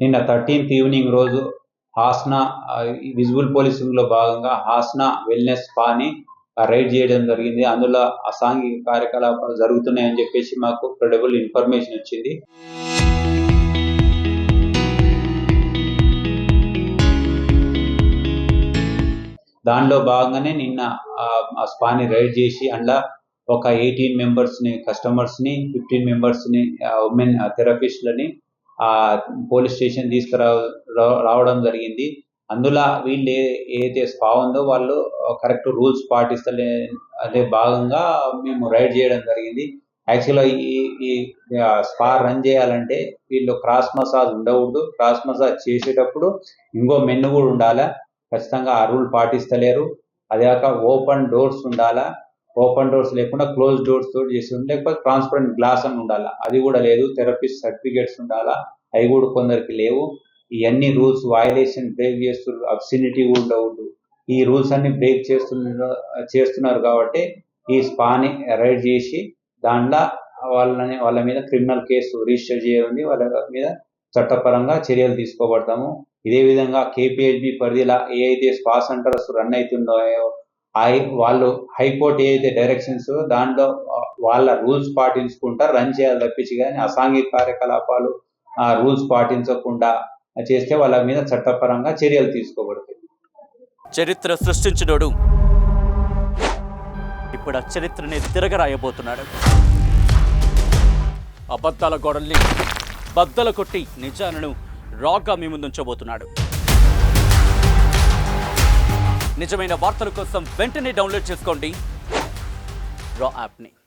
నిన్న 13th evening రోజు హాస్నా visible పోలీసింగ్లో భాగంగా హాస్నా వెల్నెస్ స్పాని రైడ్ చేయడం జరిగింది. అందులో అసాంఘిక కార్యకలాపాలు జరుగుతున్నాయని చెప్పేసి మాకు క్రెడిబుల్ ఇన్ఫర్మేషన్ వచ్చింది. దానిలో భాగంగానే నిన్న స్పాని రైడ్ చేసి అందులో ఒక 18 మెంబర్స్ని కస్టమర్స్ని 15 మెంబర్స్ని ఉమెన్ థెరపిస్ట్లని పోలీస్ స్టేషన్ రావడం జరిగింది. అందులో వీళ్ళు ఏదైతే స్పా ఉందో వాళ్ళు కరెక్ట్ రూల్స్ పాటిస్తలే అదే భాగంగా మేము రైడ్ చేయడం జరిగింది. యాక్చువల్గా ఈ స్పా రన్ చేయాలంటే వీళ్ళు క్రాస్ మసాజ్ ఉండకూడదు. క్రాస్ మసాజ్ చేసేటప్పుడు ఇంకో మెన్ను కూడా ఉండాలా. ఖచ్చితంగా ఆ రూల్ పాటిస్తలేరు. అదే కాక ఓపెన్ డోర్స్ ఉండాలా. ఓపెన్ డోర్స్ లేకుండా క్లోజ్ డోర్స్ తోటి చేసి లేకపోతే ట్రాన్స్పరెంట్ గ్లాస్ అని ఉండాలా. అది కూడా లేదు. థెరపిస్ట్ సర్టిఫికేట్స్ ఉండాలా. అవి కూడా కొందరికి లేవు. ఇవన్నీ రూల్స్ వైలేషన్ బ్రేక్ చేస్తున్నారు. అబ్సినిటీ కూడా ఉండకూడదు. ఈ రూల్స్ అన్ని బ్రేక్ చేస్తున్నారు కాబట్టి ఈ స్పాని రైడ్ చేసి దాంట్లో వాళ్ళ మీద క్రిమినల్ కేసు రిజిస్టర్ చేయనుంది. వాళ్ళ మీద చట్టపరంగా చర్యలు తీసుకోబడతాము. ఇదే విధంగా కేపీహెచ్బి పరిధిలో ఏ అయితే స్పా సెంటర్స్ రన్ అవుతున్నాయో వాళ్ళు హైకోర్టు ఏదైతే డైరెక్షన్స్ దాంట్లో వాళ్ళ రూల్స్ పాటించుకుంటా రన్ చేయాలి తప్పించి కానీ అసాంఘిక కార్యకలాపాలు రూల్స్ పాటించకుండా చేస్తే వాళ్ళ మీద చట్టపరంగా చర్యలు తీసుకోబడతాయి. చరిత్ర సృష్టించినోడు ఇప్పుడు ఆ చరిత్రని తిరగరాయబోతున్నాడు. అబద్ధాల గోడల్ని బద్దలు కొట్టి నిజాలను రాగా మీ ముందుంచబోతున్నాడు. నిజమైన వార్తల కోసం వెంటనే డౌన్లోడ్ చేసుకోండి రా యాప్ని.